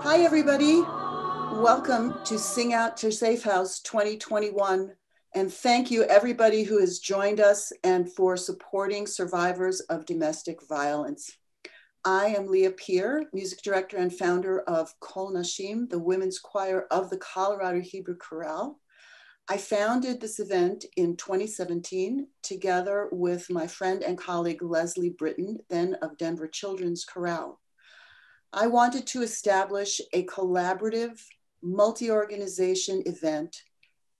Hi, everybody. Welcome to Sing Out to Safehouse 2021. And thank you, everybody who has joined us and for supporting survivors of domestic violence. I am Leah Peer, music director and founder of Kol Nashim, the women's choir of the Colorado Hebrew Chorale. I founded this event in 2017 together with my friend and colleague Leslie Britton, then of Denver Children's Chorale. I wanted to establish a collaborative, multi-organization event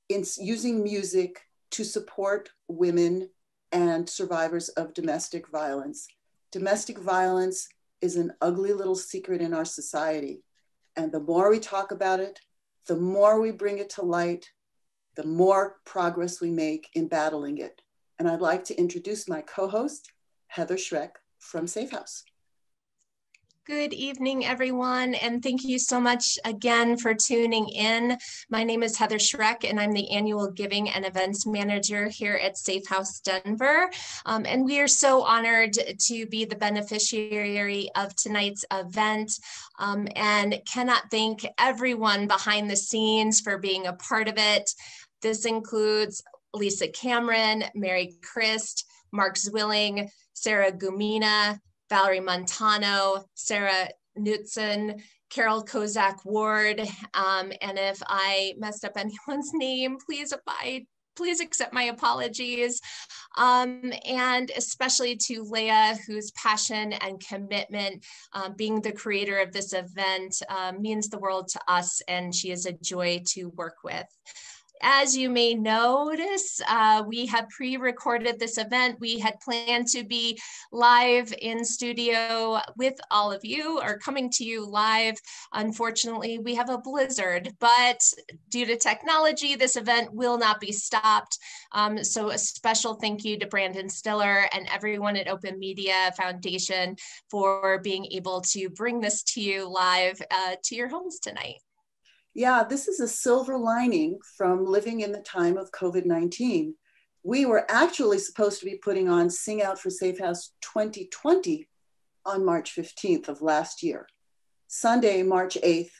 using music to support women and survivors of domestic violence. Domestic violence is an ugly little secret in our society. And the more we talk about it, the more we bring it to light, the more progress we make in battling it. And I'd like to introduce my co-host, Heather Schreck from Safehouse. Good evening, everyone, and thank you so much again for tuning in. My name is Heather Schreck, and I'm the Annual Giving and Events Manager here at Safehouse Denver. And we are so honored to be the beneficiary of tonight's event and cannot thank everyone behind the scenes for being a part of it. This includes Lisa Cameron, Mary Christ, Mark Zwilling, Sarah Gumina, Valerie Montano, Sarah Knutson, Carol Kozak Ward, and if I messed up anyone's name, please accept my apologies. And especially to Leah, whose passion and commitment, being the creator of this event, means the world to us, and she is a joy to work with. As you may notice, we have pre-recorded this event. We had planned to be live in studio with all of you, or coming to you live. Unfortunately, we have a blizzard, but due to technology, this event will not be stopped. So a special thank you to Brandon Stiller and everyone at Open Media Foundation for being able to bring this to you live to your homes tonight. Yeah, this is a silver lining from living in the time of COVID-19. We were actually supposed to be putting on Sing Out for Safehouse 2020 on March 15th of last year. Sunday, March 8th,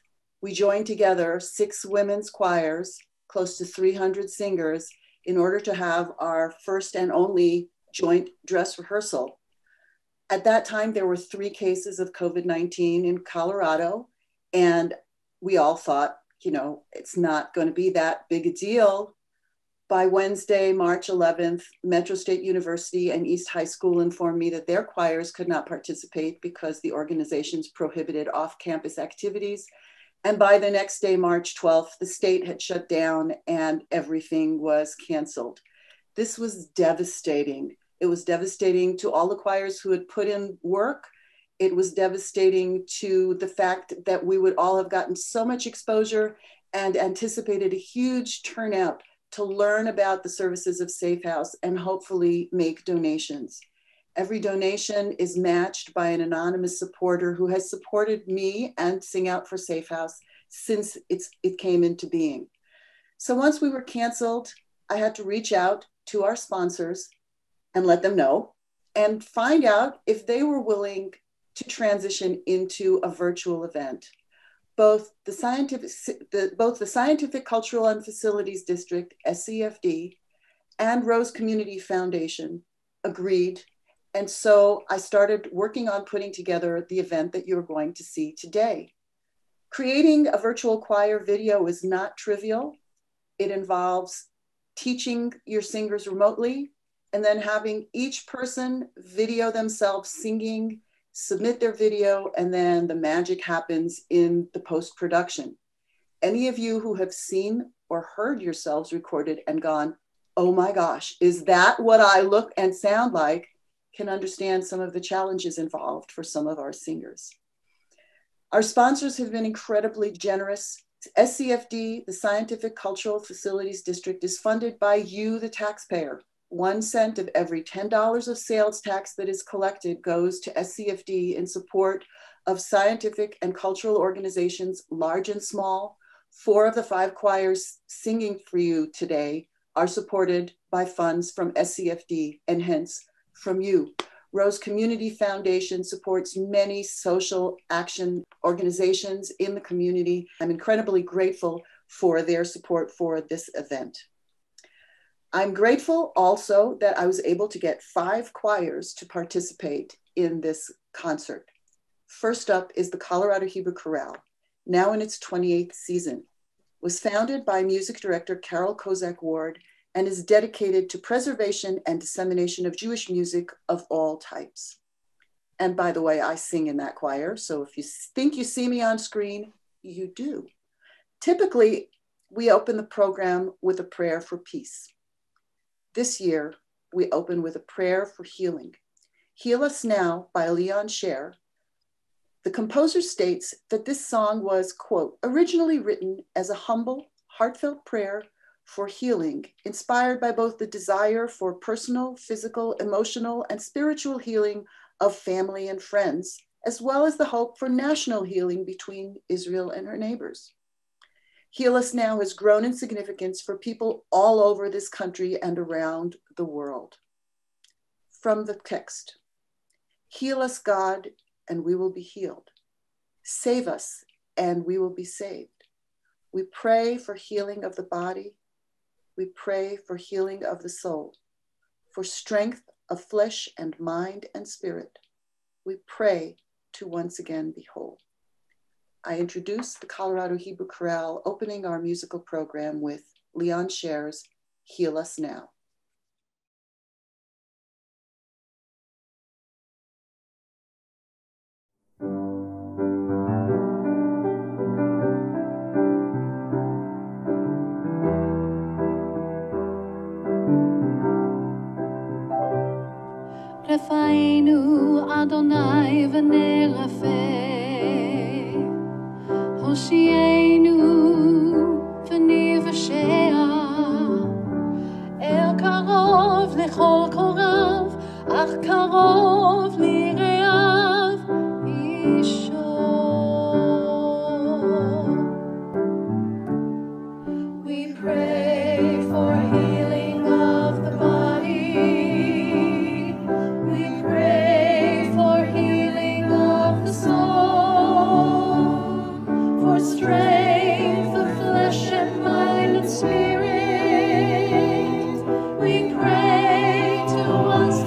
we joined together 6 women's choirs, close to 300 singers, in order to have our first and only joint dress rehearsal. At that time, there were 3 cases of COVID-19 in Colorado, and we all thought, it's not going to be that big a deal. By Wednesday, March 11th, Metro State University and East High School informed me that their choirs could not participate because the organizations prohibited off-campus activities. And by the next day, March 12th, the state had shut down and everything was canceled. This was devastating. It was devastating to all the choirs who had put in work. It was devastating to the fact that we would all have gotten so much exposure and anticipated a huge turnout to learn about the services of Safehouse and hopefully make donations. Every donation is matched by an anonymous supporter who has supported me and Sing Out for Safehouse since it came into being. So once we were canceled, I had to reach out to our sponsors and let them know and find out if they were willing to transition into a virtual event. Both the Scientific, Cultural, and Facilities District, SCFD, and Rose Community Foundation agreed. And so I started working on putting together the event that you're going to see today. Creating a virtual choir video is not trivial. It involves teaching your singers remotely and then having each person video themselves singing, submit their video, and then the magic happens in the post-production. Any of you who have seen or heard yourselves recorded and gone, oh my gosh, is that what I look and sound like, can understand some of the challenges involved for some of our singers. Our sponsors have been incredibly generous. SCFD, the Scientific Cultural Facilities District, is funded by you, the taxpayer. 1 cent of every $10 of sales tax that is collected goes to SCFD in support of scientific and cultural organizations, large and small. 4 of the 5 choirs singing for you today are supported by funds from SCFD and hence from you. Rose Community Foundation supports many social action organizations in the community. I'm incredibly grateful for their support for this event. I'm grateful also that I was able to get 5 choirs to participate in this concert. First up is the Colorado Hebrew Chorale, now in its 28th season. It was founded by music director Carol Kozak Ward and is dedicated to preservation and dissemination of Jewish music of all types. And by the way, I sing in that choir, so if you think you see me on screen, you do. Typically, we open the program with a prayer for peace. This year, we open with a prayer for healing. Heal Us Now by Leon Scher. The composer states that this song was, quote, originally written as a humble, heartfelt prayer for healing, inspired by both the desire for personal, physical, emotional, and spiritual healing of family and friends, as well as the hope for national healing between Israel and her neighbors. Heal Us Now has grown in significance for people all over this country and around the world. From the text, heal us, God, and we will be healed. Save us, and we will be saved. We pray for healing of the body. We pray for healing of the soul, for strength of flesh and mind and spirit. We pray to once again be whole. I introduce the Colorado Hebrew Chorale, opening our musical program with Leon Scher's Heal Us Now. רפאנו אדוני ונרפא, הושיענו ונבשע, אל קרוב לכל קורב, אך קרוב ליראיו אישו. We pray for healing of the body. We pray for healing of the soul, for strength of flesh and mind and spirit. We pray to once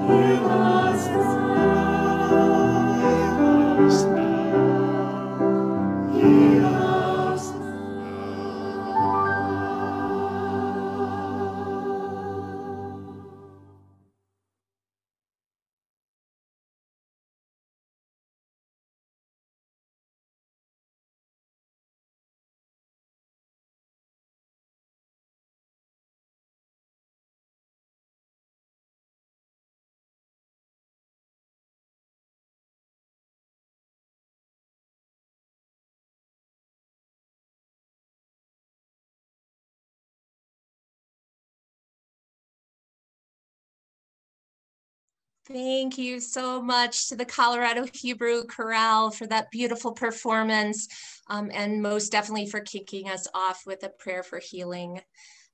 Heal us now. Heal us now. Heal us now. Thank you so much to the Colorado Hebrew Chorale for that beautiful performance, and most definitely for kicking us off with a prayer for healing.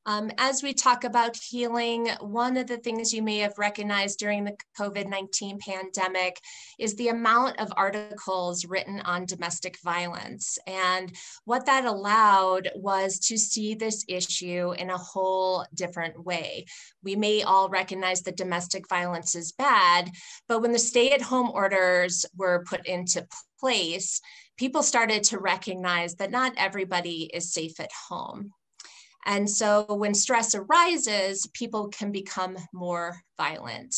As we talk about healing, one of the things you may have recognized during the COVID-19 pandemic is the amount of articles written on domestic violence. And what that allowed was to see this issue in a whole different way. We may all recognize that domestic violence is bad, but when the stay-at-home orders were put into place, people started to recognize that not everybody is safe at home. And so when stress arises, people can become more violent.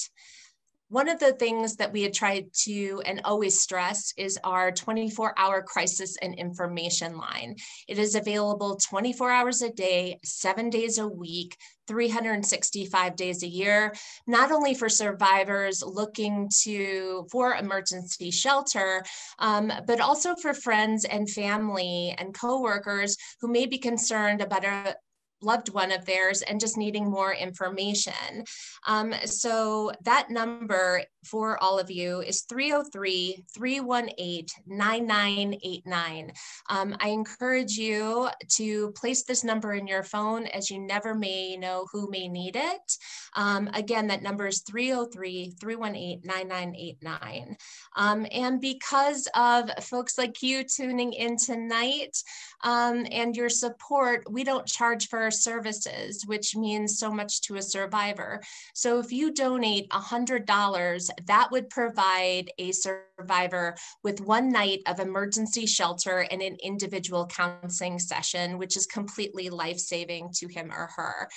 One of the things that we had tried to and always stress is our 24-hour crisis and information line. It is available 24 hours a day, 7 days a week, 365 days a year, not only for survivors looking for emergency shelter, but also for friends and family and coworkers who may be concerned about a loved one of theirs and just needing more information. So that number for all of you is 303-318-9989. I encourage you to place this number in your phone, as you never may know who may need it. Again, that number is 303-318-9989. And because of folks like you tuning in tonight and your support, we don't charge for our services, which means so much to a survivor. So if you donate $100, that would provide a survivor with 1 night of emergency shelter and an individual counseling session, which is completely life-saving to him or her.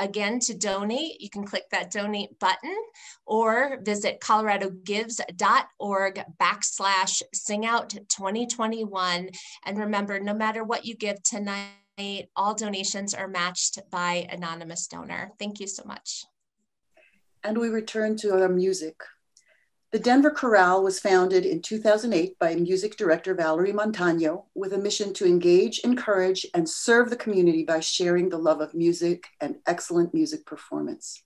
Again, to donate, you can click that donate button or visit coloradogives.org/singout2021. And remember, no matter what you give tonight, all donations are matched by anonymous donor. Thank you so much. And we return to our music. The Denver Chorale was founded in 2008 by music director Valerie Montano with a mission to engage, encourage, and serve the community by sharing the love of music and excellent music performance.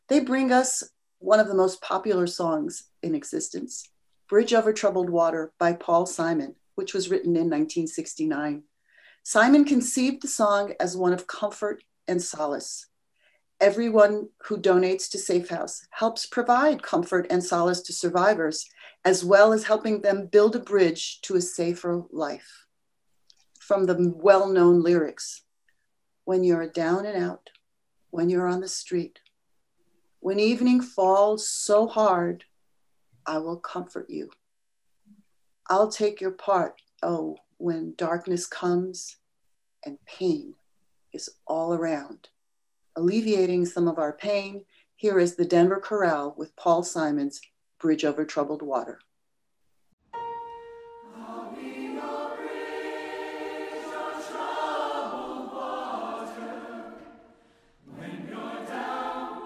They bring us one of the most popular songs in existence, Bridge Over Troubled Water by Paul Simon, which was written in 1969. Simon conceived the song as one of comfort and solace. Everyone who donates to Safehouse helps provide comfort and solace to survivors, as well as helping them build a bridge to a safer life. From the well-known lyrics, when you're down and out, when you're on the street, when evening falls so hard, I will comfort you. I'll take your part, oh, when darkness comes and pain is all around. Alleviating some of our pain, here is the Denver Chorale with Paul Simon's Bridge Over Troubled Water. I'll be your bridge on troubled water. When you're down,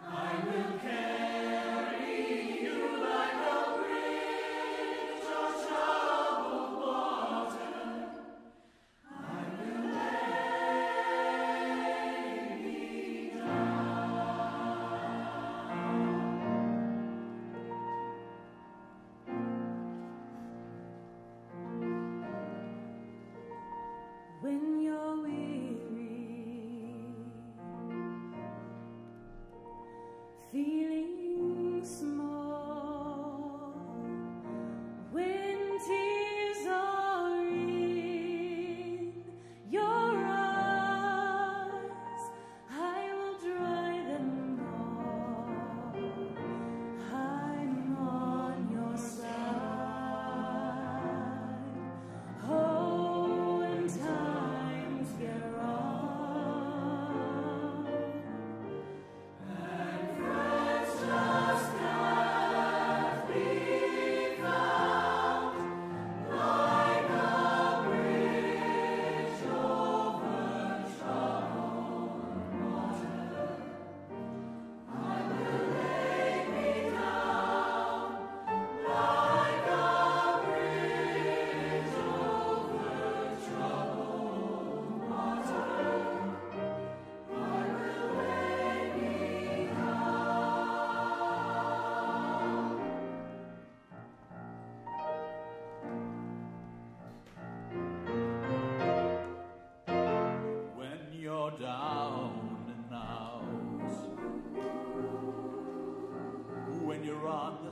I will carry you like a bridge on troubled water. I will lay me down.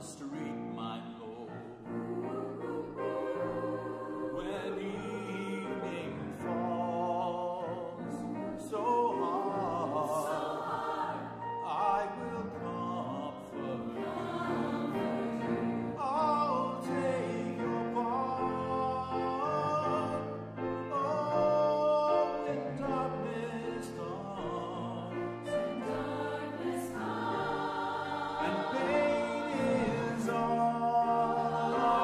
the street might go. When evening falls so hard, I will comfort you. I'll take your part. Oh, when darkness comes, and pain is all around,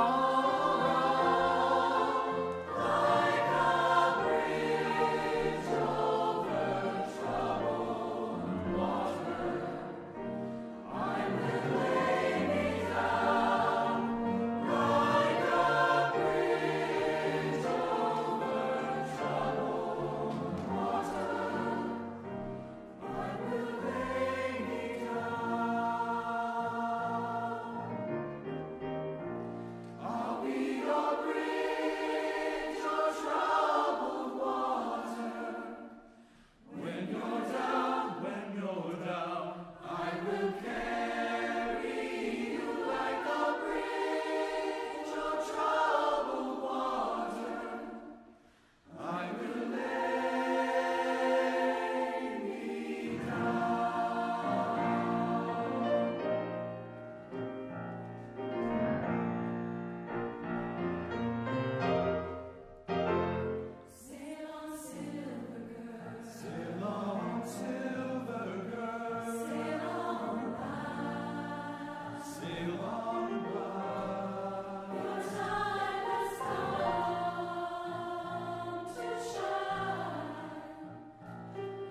like a bridge over troubled water, I will lay me down. Like a bridge over troubled water, I will lay me down. I'll be your bridge, your troubled water. When you're down, I will carry you like a bridge, your troubled water. I will lay me down. Sail on, silver girl. Sail on, silver girl. Sail on by. Sail on by. Your time has come to shine.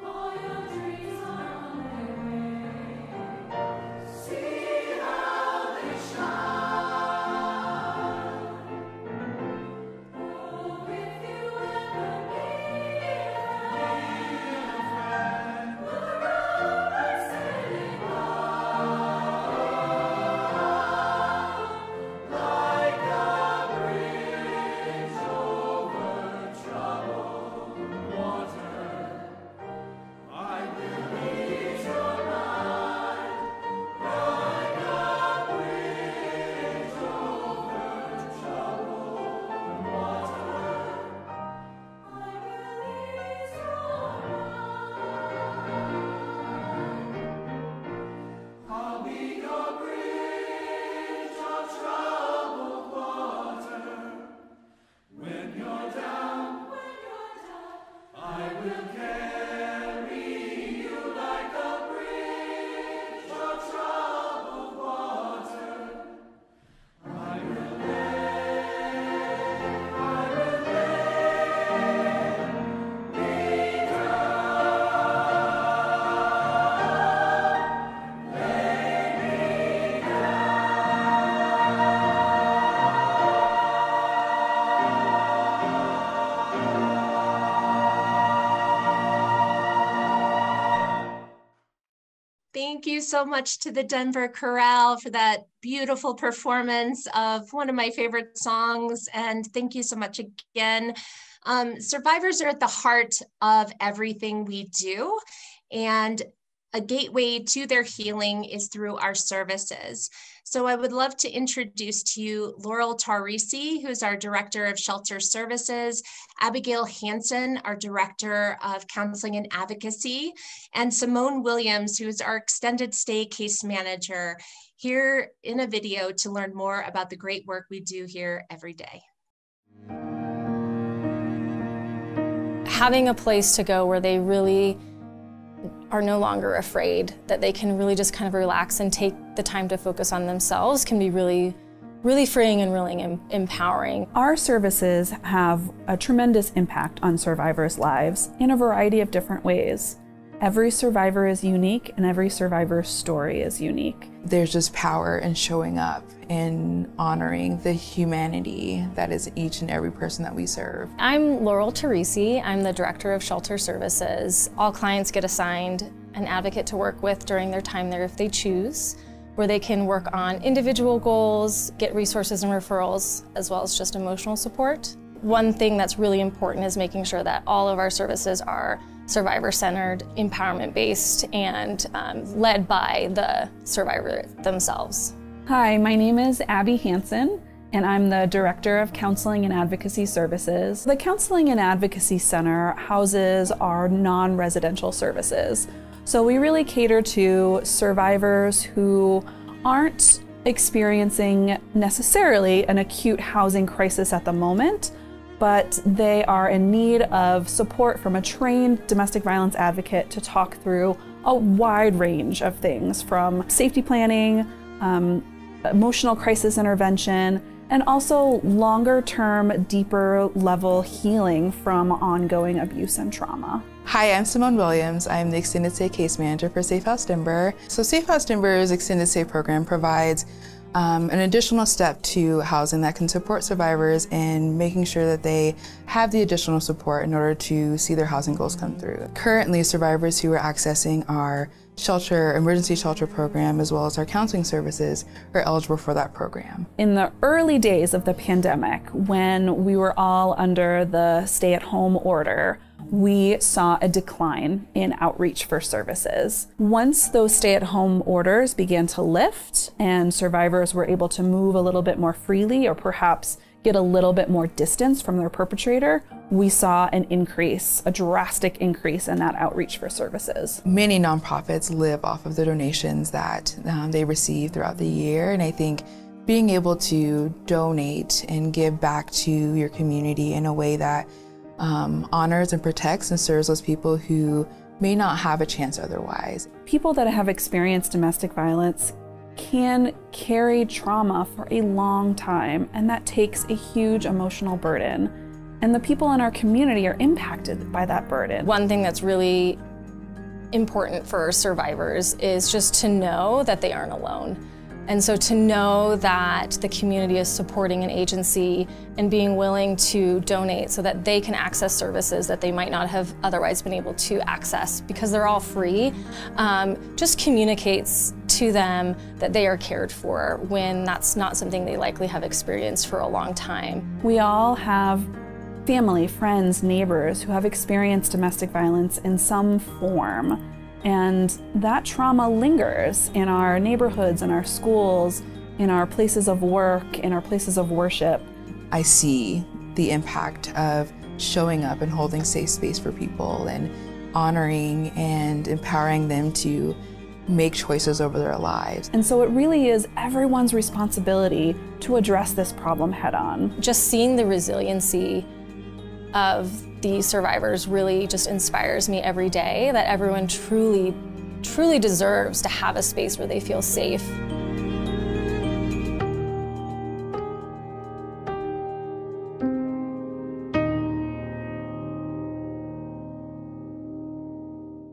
All your dreams are on their way. See how they shine. Oh, if you ever need a friend, look around and say like a bridge over troubled water, I will ease your mind. Like a bridge over troubled water, I will ease your mind. I'll be your bridge of troubled water. When you're down, I will carry you like a bridge of troubled water. I will lay me Thank you so much to the Denver Chorale for that beautiful performance of one of my favorite songs. And thank you so much again. Survivors are at the heart of everything we do. And a gateway to their healing is through our services. So I would love to introduce to you Laurel Tarisi, who is our Director of Shelter Services, Abigail Hansen, our Director of Counseling and Advocacy, and Simone Williams, who is our Extended Stay Case Manager, here in a video to learn more about the great work we do here every day. Having a place to go where they really are no longer afraid, that they can really just kind of relax and take the time to focus on themselves can be really freeing and really empowering. Our services have a tremendous impact on survivors' lives in a variety of different ways. Every survivor is unique and every survivor's story is unique. There's just power in showing up and honoring the humanity that is each and every person that we serve. I'm Laurel Tarisi. I'm the Director of Shelter Services. All clients get assigned an advocate to work with during their time there if they choose, where they can work on individual goals, get resources and referrals, as well as just emotional support. One thing that's really important is making sure that all of our services are survivor-centered, empowerment-based, and led by the survivor themselves. Hi, my name is Abby Hansen, and I'm the Director of Counseling and Advocacy Services. The Counseling and Advocacy Center houses our non-residential services. So we really cater to survivors who aren't experiencing necessarily an acute housing crisis at the moment, but they are in need of support from a trained domestic violence advocate to talk through a wide range of things, from safety planning, emotional crisis intervention, and also longer-term, deeper-level healing from ongoing abuse and trauma. Hi, I'm Simone Williams. I'm the Extended Stay Case Manager for Safehouse Denver. So Safehouse Denver's Extended Stay program provides an additional step to housing that can support survivors in making sure that they have the additional support in order to see their housing goals come through. Currently, survivors who are accessing our emergency shelter program, as well as our counseling services, are eligible for that program. In the early days of the pandemic, when we were all under the stay-at-home order, we saw a decline in outreach for services. Once those stay-at-home orders began to lift and survivors were able to move a little bit more freely, or perhaps get a little bit more distance from their perpetrator, we saw an increase, a drastic increase in that outreach for services. Many nonprofits live off of the donations that they receive throughout the year, and I think being able to donate and give back to your community in a way that honors and protects and serves those people who may not have a chance otherwise. People that have experienced domestic violence can carry trauma for a long time, and that takes a huge emotional burden. And the people in our community are impacted by that burden. One thing that's really important for survivors is just to know that they aren't alone. And so to know that the community is supporting an agency and being willing to donate so that they can access services that they might not have otherwise been able to access because they're all free, just communicates to them that they are cared for when that's not something they likely have experienced for a long time. We all have family, friends, neighbors who have experienced domestic violence in some form. And that trauma lingers in our neighborhoods, in our schools, in our places of work, in our places of worship. I see the impact of showing up and holding safe space for people and honoring and empowering them to make choices over their lives. And so it really is everyone's responsibility to address this problem head on. Just seeing the resiliency of these survivors really just inspires me every day, that everyone truly, truly deserves to have a space where they feel safe.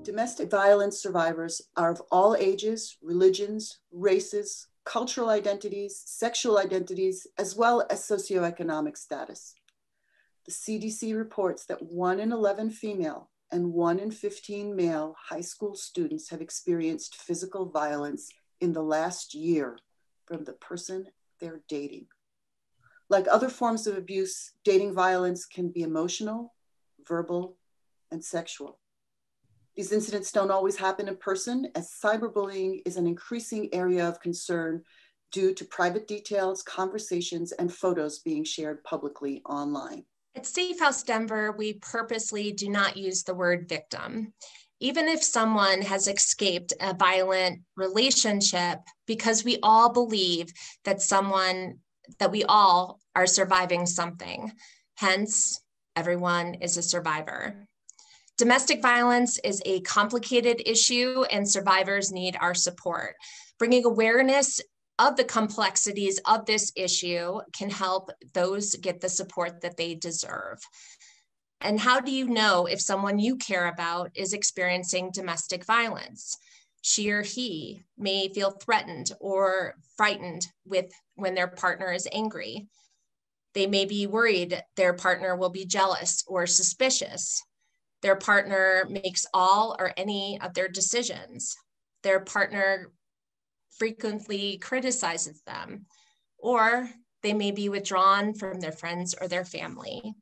Domestic violence survivors are of all ages, religions, races, cultural identities, sexual identities, as well as socioeconomic status. The CDC reports that 1 in 11 female and 1 in 15 male high school students have experienced physical violence in the last year from the person they're dating. Like other forms of abuse, dating violence can be emotional, verbal, and sexual. These incidents don't always happen in person, as cyberbullying is an increasing area of concern due to private details, conversations, and photos being shared publicly online. At Safehouse Denver, we purposely do not use the word victim, even if someone has escaped a violent relationship, because we all believe that we all are surviving something. Hence, everyone is a survivor. Domestic violence is a complicated issue, and survivors need our support. Bringing awareness of the complexities of this issue can help those get the support that they deserve. And how do you know if someone you care about is experiencing domestic violence? She or he may feel threatened or frightened when their partner is angry. They may be worried their partner will be jealous or suspicious. Their partner makes all or any of their decisions. Their partner frequently criticizes them, or they may be withdrawn from their friends or their family.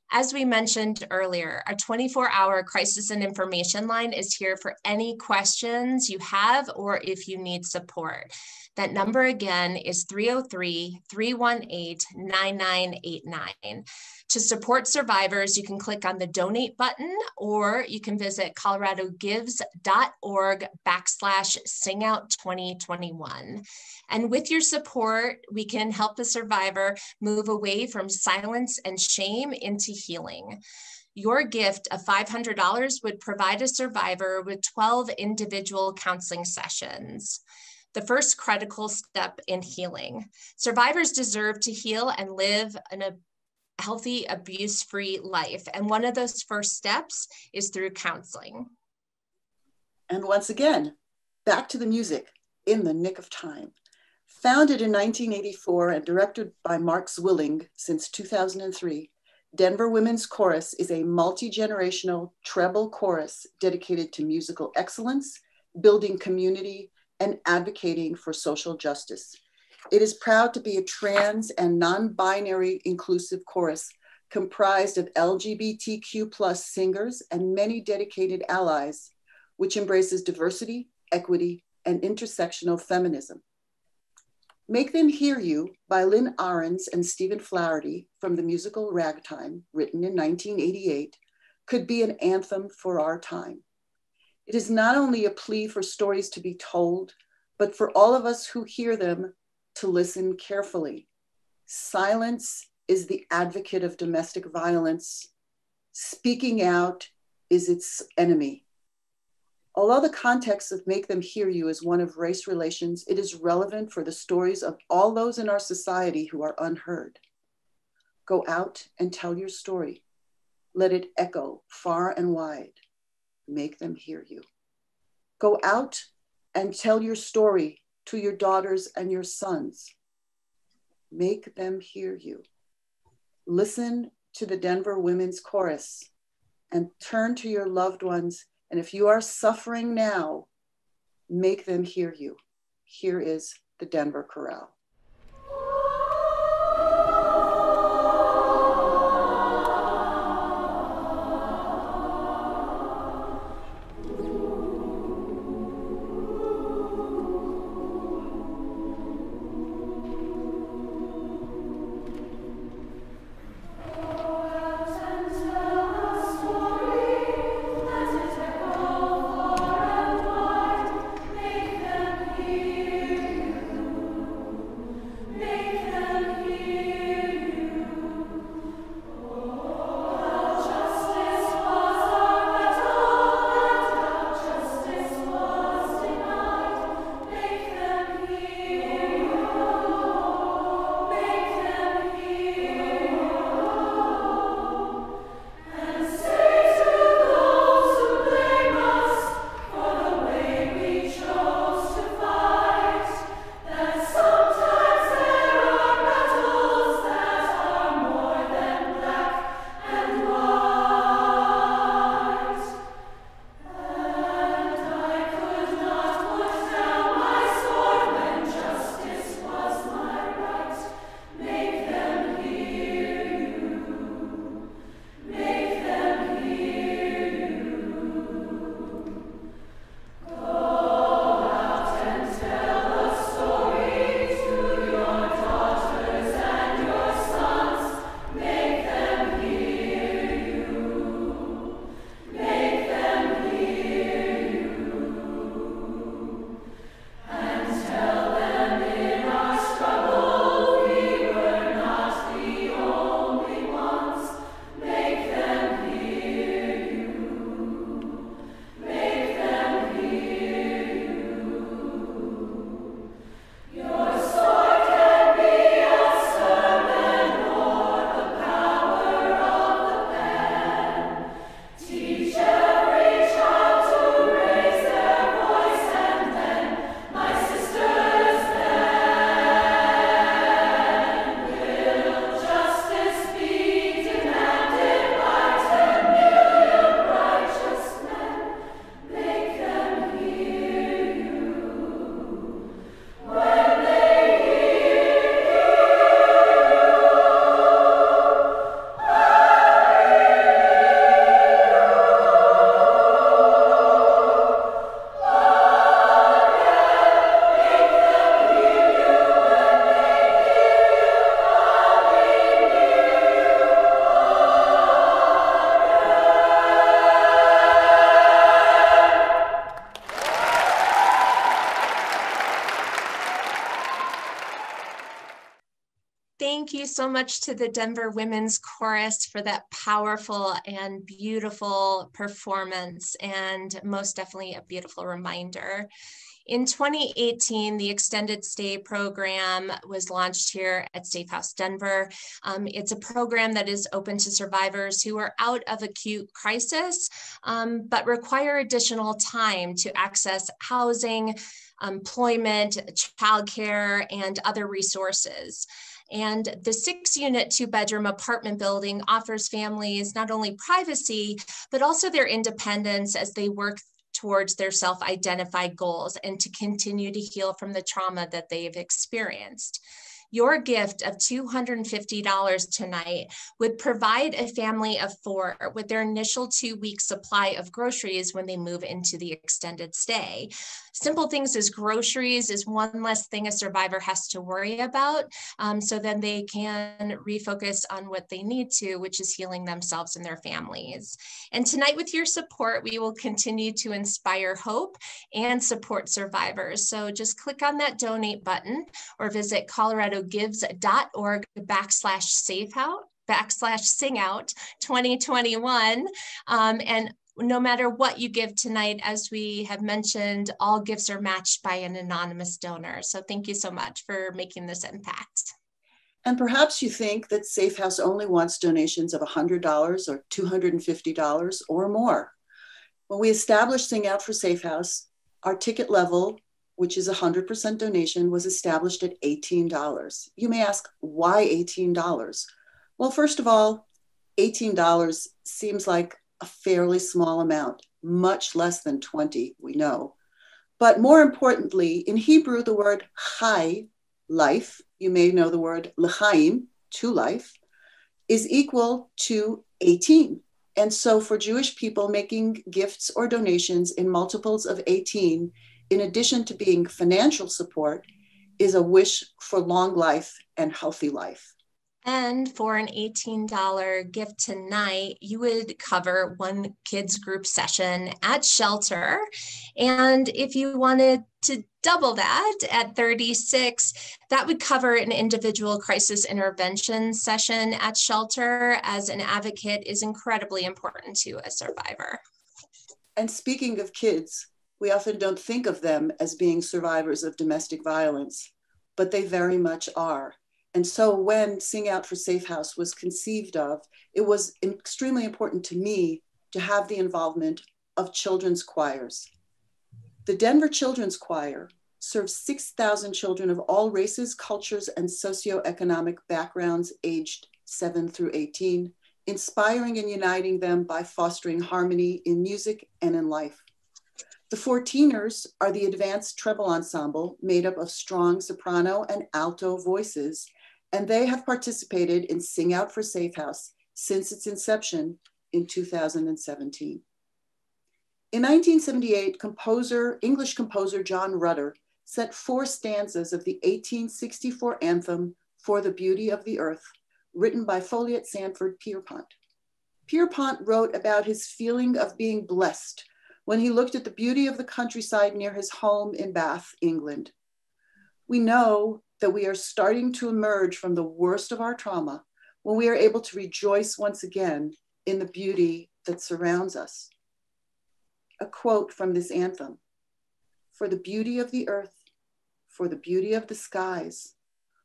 As we mentioned earlier, our 24-hour crisis and information line is here for any questions you have or if you need support. That number again is 303-318-9989. To support survivors, you can click on the donate button, or you can visit coloradogives.org/singout2021. And with your support, we can help the survivor move away from silence and shame into healing. Your gift of $500 would provide a survivor with 12 individual counseling sessions. The first critical step in healing. Survivors deserve to heal and live a healthy, abuse-free life. And one of those first steps is through counseling. And once again, back to the music, In the Nick of Time. Founded in 1984 and directed by Mark Zwilling since 2003, Denver Women's Chorus is a multi-generational treble chorus dedicated to musical excellence, building community, and advocating for social justice. It is proud to be a trans and non-binary inclusive chorus comprised of LGBTQ+ singers and many dedicated allies, which embraces diversity, equity, and intersectional feminism. Make Them Hear You by Lynn Ahrens and Stephen Flaherty from the musical Ragtime, written in 1988, could be an anthem for our time. It is not only a plea for stories to be told, but for all of us who hear them to listen carefully. Silence is the advocate of domestic violence. Speaking out is its enemy. Although the context of Make Them Hear You is one of race relations, it is relevant for the stories of all those in our society who are unheard. Go out and tell your story. Let it echo far and wide. Make them hear you. Go out and tell your story to your daughters and your sons. Make them hear you. Listen to the Denver Women's Chorus and turn to your loved ones. And if you are suffering now, make them hear you. Here is the Denver Chorale. thank you so much to the Denver Women's Chorus for that powerful and beautiful performance, and most definitely a beautiful reminder. In 2018, the Extended Stay program was launched here at Safehouse Denver. It's a program that is open to survivors who are out of acute crisis, but require additional time to access housing, employment, childcare, and other resources. And the 6-unit, 2-bedroom apartment building offers families not only privacy, but also their independence as they work towards their self-identified goals and to continue to heal from the trauma that they've experienced. Your gift of $250 tonight would provide a family of 4 with their initial 2-week supply of groceries when they move into the extended stay. Simple things as groceries is one less thing a survivor has to worry about, so then they can refocus on what they need to, which is healing themselves and their families. And tonight, with your support, we will continue to inspire hope and support survivors. So just click on that donate button or visit coloradogives.org/sing out 2021. And no matter what you give tonight, as we have mentioned, all gifts are matched by an anonymous donor. So thank you so much for making this impact. And perhaps you think that Safehouse only wants donations of $100 or $250 or more. When we established Sing Out for Safehouse, our ticket level, which is 100% donation, was established at $18. You may ask, why $18? Well, first of all, $18 seems like a fairly small amount, much less than 20, we know. But more importantly, in Hebrew, the word chai, life, you may know the word l'chaim, to life, is equal to 18. And so for Jewish people, making gifts or donations in multiples of 18, in addition to being financial support, is a wish for long life and healthy life. And for an $18 gift tonight, you would cover one kids group session at shelter. And if you wanted to double that at $36, that would cover an individual crisis intervention session at shelter, as an advocate is incredibly important to a survivor. And speaking of kids, we often don't think of them as being survivors of domestic violence, but they very much are. And so when Sing Out for Safehouse was conceived of, it was extremely important to me to have the involvement of children's choirs. The Denver Children's Choir serves 6,000 children of all races, cultures, and socioeconomic backgrounds aged 7 through 18, inspiring and uniting them by fostering harmony in music and in life. The 14ers are the advanced treble ensemble made up of strong soprano and alto voices, and they have participated in Sing Out for Safehouse since its inception in 2017. In 1978, English composer John Rutter set 4 stanzas of the 1864 anthem For the Beauty of the Earth, written by Folliot Sanford Pierpont. Pierpont wrote about his feeling of being blessed when he looked at the beauty of the countryside near his home in Bath, England. We know that we are starting to emerge from the worst of our trauma when we are able to rejoice once again in the beauty that surrounds us. A quote from this anthem: "For the beauty of the earth, for the beauty of the skies,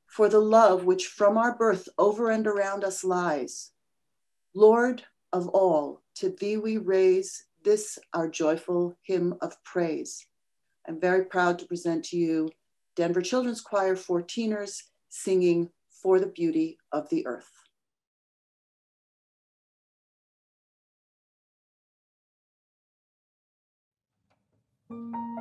for the love which from our birth over and around us lies. Lord of all, to thee we raise this our joyful hymn of praise." I'm very proud to present to you Denver Children's Choir 14ers singing For the Beauty of the Earth. For the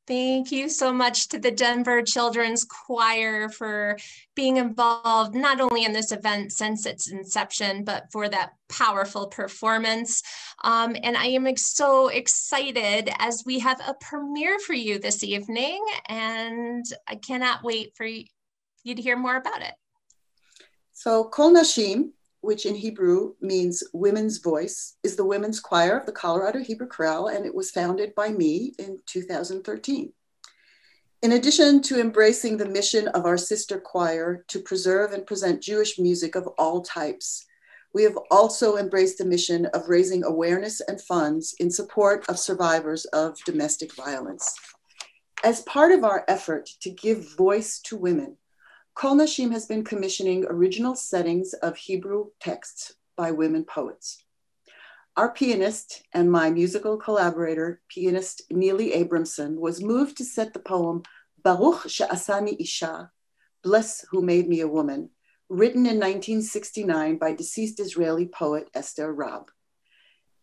Thank you so much to the Denver Children's Choir for being involved not only in this event since its inception, but for that powerful performance. And I am so excited as we have a premiere for you this evening, and I cannot wait for you to hear more about it. So Kol Nashim, which in Hebrew means women's voice, is the women's choir of the Colorado Hebrew Chorale, and it was founded by me in 2013. In addition to embracing the mission of our sister choir to preserve and present Jewish music of all types, we have also embraced the mission of raising awareness and funds in support of survivors of domestic violence. As part of our effort to give voice to women, Kol Nashim has been commissioning original settings of Hebrew texts by women poets. Our pianist and my musical collaborator, pianist Neely Abramson, was moved to set the poem Baruch She'asani Isha, Bless Who Made Me a Woman, written in 1969 by deceased Israeli poet Esther Rab.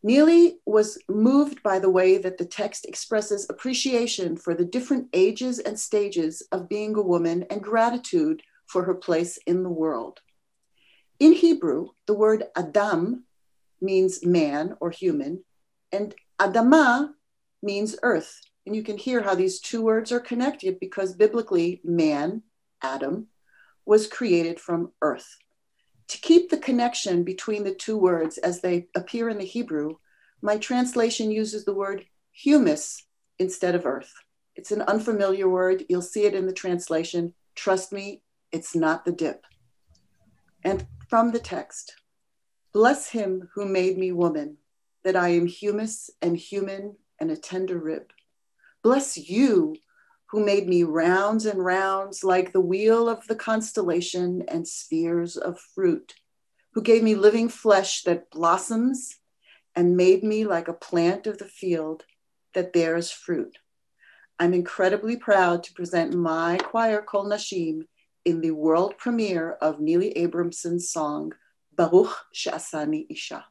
Neely was moved by the way that the text expresses appreciation for the different ages and stages of being a woman and gratitude for her place in the world. In Hebrew, the word Adam means man or human, and Adama means earth. And you can hear how these two words are connected because biblically, man, Adam, was created from earth. To keep the connection between the two words as they appear in the Hebrew, my translation uses the word humus instead of earth. It's an unfamiliar word. You'll see it in the translation. Trust me, it's not the dip. And from the text, bless him who made me woman, that I am humus and human and a tender rib. Bless you who made me rounds and rounds like the wheel of the constellation and spheres of fruit, who gave me living flesh that blossoms and made me like a plant of the field that bears fruit. I'm incredibly proud to present my choir Kol Nashim in the world premiere of Neely Abramson's song, Baruch She'asani Isha.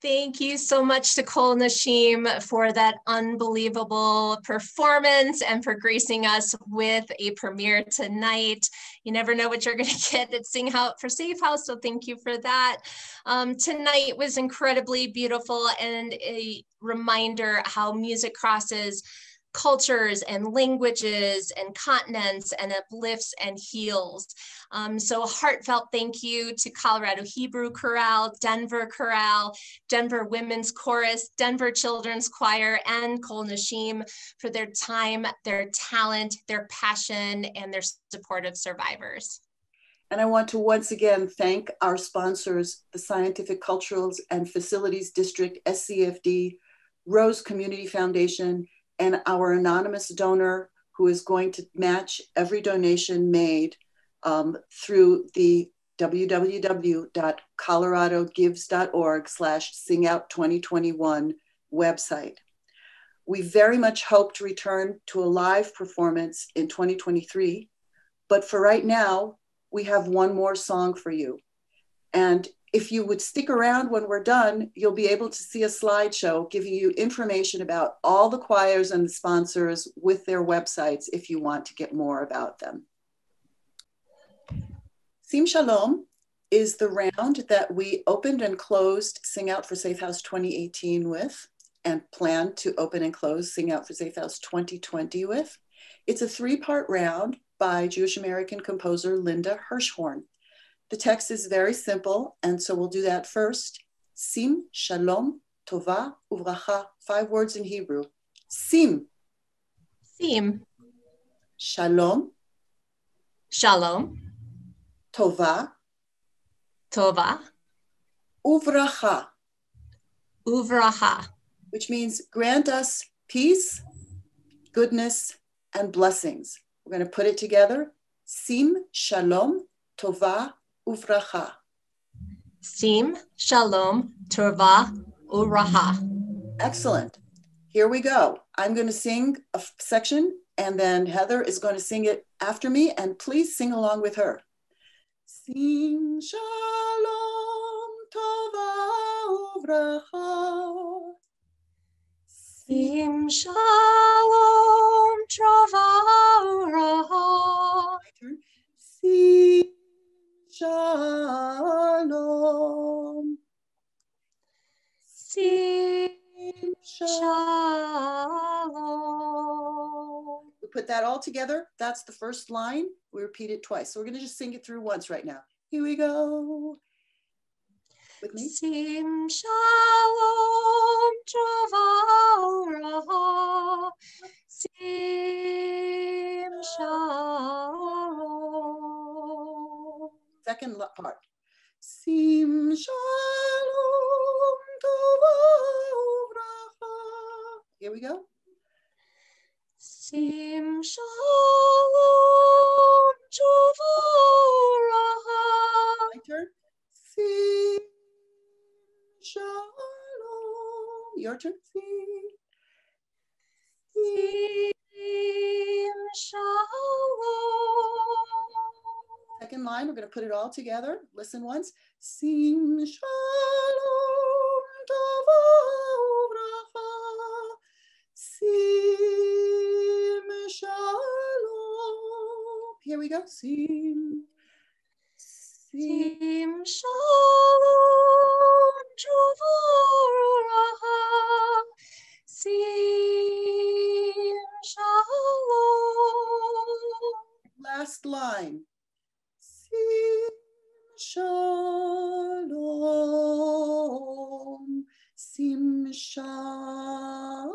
Thank you so much to Kol Nashim for that unbelievable performance and for gracing us with a premiere tonight. You never know what you're going to get at Sing Out for Safehouse, so thank you for that. Tonight was incredibly beautiful and a reminder how music crosses cultures and languages and continents and uplifts and heals. So a heartfelt thank you to Colorado Hebrew Chorale, Denver Chorale, Denver Women's Chorus, Denver Children's Choir, and Kol Nashim for their time, their talent, their passion, and their support of survivors. And I want to once again thank our sponsors, the Scientific Culturals and Facilities District, SCFD, Rose Community Foundation, and our anonymous donor who is going to match every donation made through the www.coloradogives.org/singout2021 website. We very much hope to return to a live performance in 2023, but for right now, we have one more song for you. And if you would stick around when we're done, you'll be able to see a slideshow giving you information about all the choirs and the sponsors with their websites if you want to get more about them. Sim Shalom is the round that we opened and closed Sing Out for Safehouse 2018 with, and plan to open and close Sing Out for Safehouse 2020 with. It's a three-part round by Jewish American composer Linda Hirschhorn. The text is very simple, and so we'll do that first. Sim, Shalom, Tova, Uvracha, 5 words in Hebrew. Sim. Sim. Shalom. Shalom. Tova. Tova. Uvracha. Uvracha. Which means grant us peace, goodness, and blessings. We're going to put it together. Sim, Shalom, Tova, Uvracha. Sim, Shalom, Tova, Uvracha. Excellent. Here we go. I'm going to sing a section, and then Heather is going to sing it after me, and please sing along with her. Sim, Shalom, Tova, Uvracha. Sim, Shalom, Tova, Uvracha. Sim, Shalom. Sim, Shalom. Shalom. We put that all together. That's the first line. We repeat it twice. So we're going to just sing it through once right now. Here we go. With me. Sim, Shalom, Tova, Uvracha. Sim, Shalom. Second part. Sim, Shalom, Tova, Uvracha. Here we go. Sim, Shalom, Tova, Uvracha. My turn. Sim, Shalom. Your turn. Sim, Shalom. Second line, we're going to put it all together. Listen once. Sim, Shalom, Tova, Uvracha. Sim, Shalom. Here we go. Sim. Sim, Shalom, Tova, Uvracha. Sim, Shalom. Last line. Sim, Shalom. Sim, Shalom.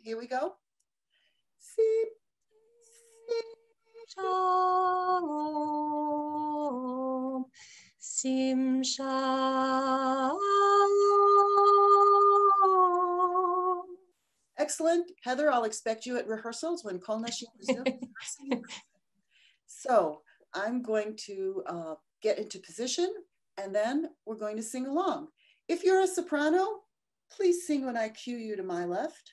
Here we go. Sim, Shalom, Sim, Shalom. Excellent. Heather, I'll expect you at rehearsals when Kol Nashim resumes. So I'm going to get into position, and then we're going to sing along. If you're a soprano, please sing when I cue you to my left.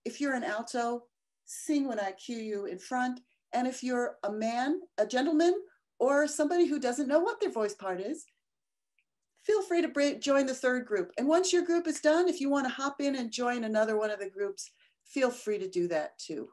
If you're an alto, sing when I cue you in front. And if you're a man, a gentleman, or somebody who doesn't know what their voice part is, feel free to join the third group. And once your group is done, if you want to hop in and join another one of the groups, feel free to do that too.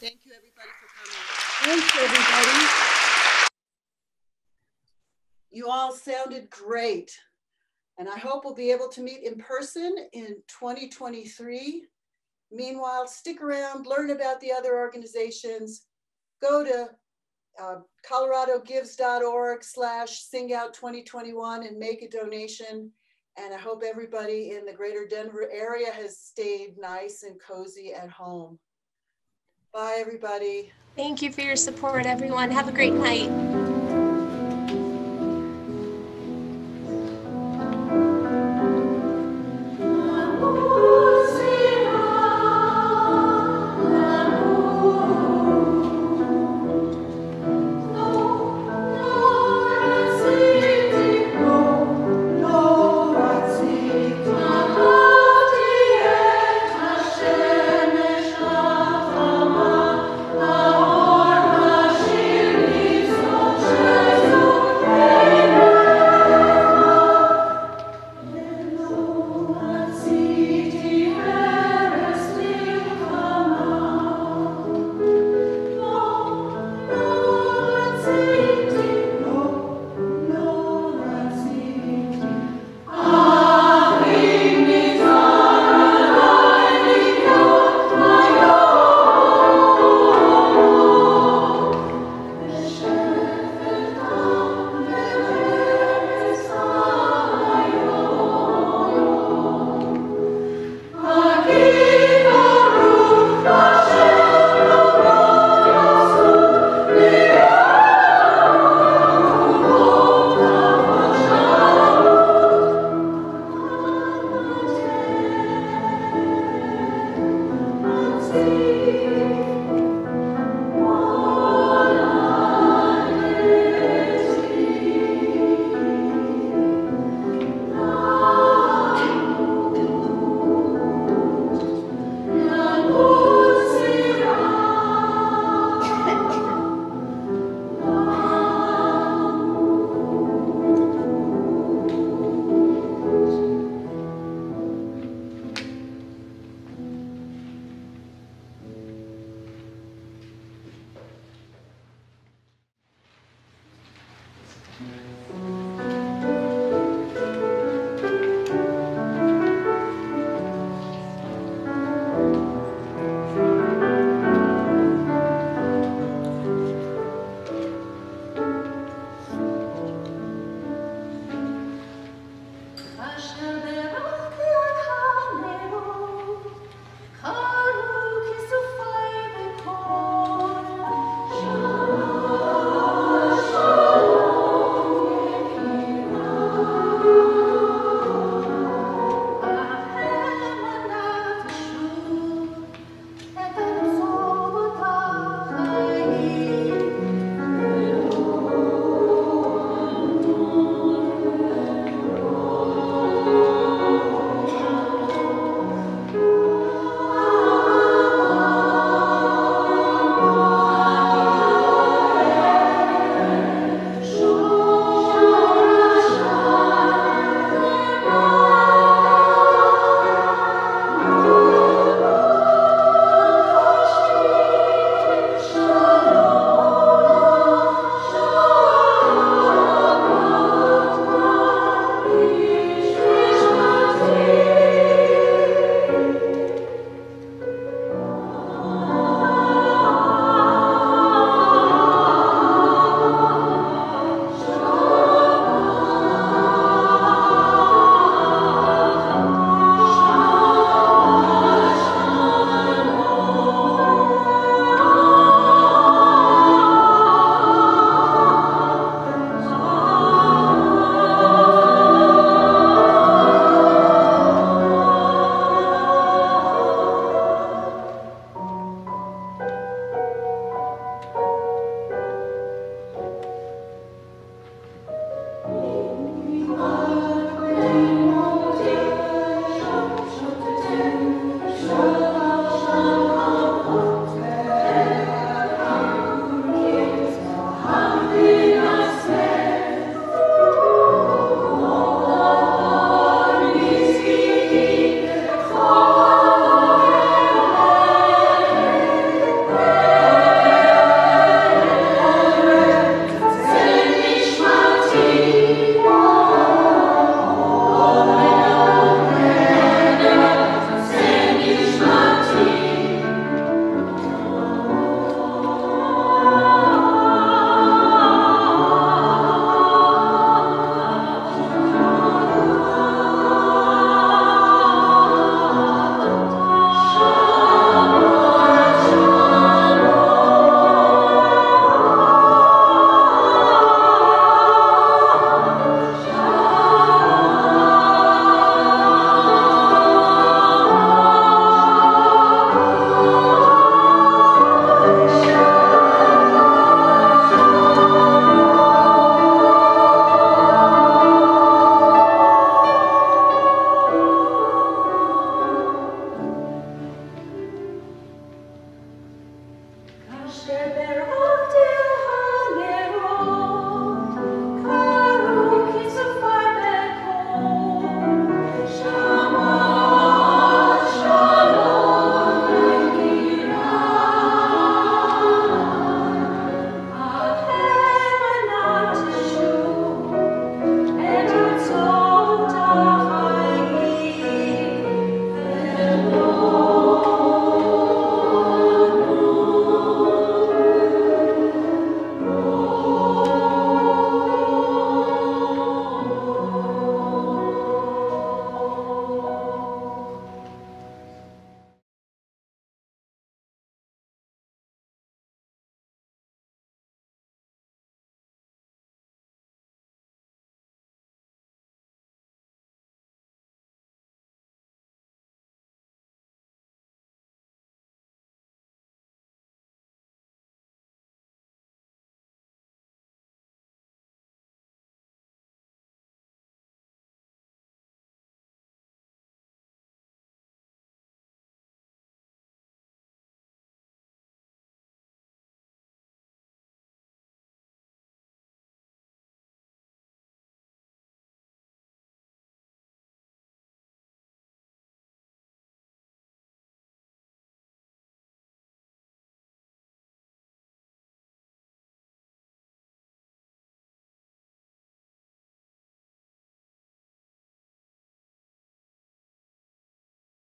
Thank you, everybody, for coming. Thanks, everybody. You all sounded great. And I hope we'll be able to meet in person in 2023. Meanwhile, stick around, learn about the other organizations. Go to coloradogives.org/singout2021 and make a donation. And I hope everybody in the greater Denver area has stayed nice and cozy at home. Bye, everybody. Thank you for your support, everyone. Have a great night. Oh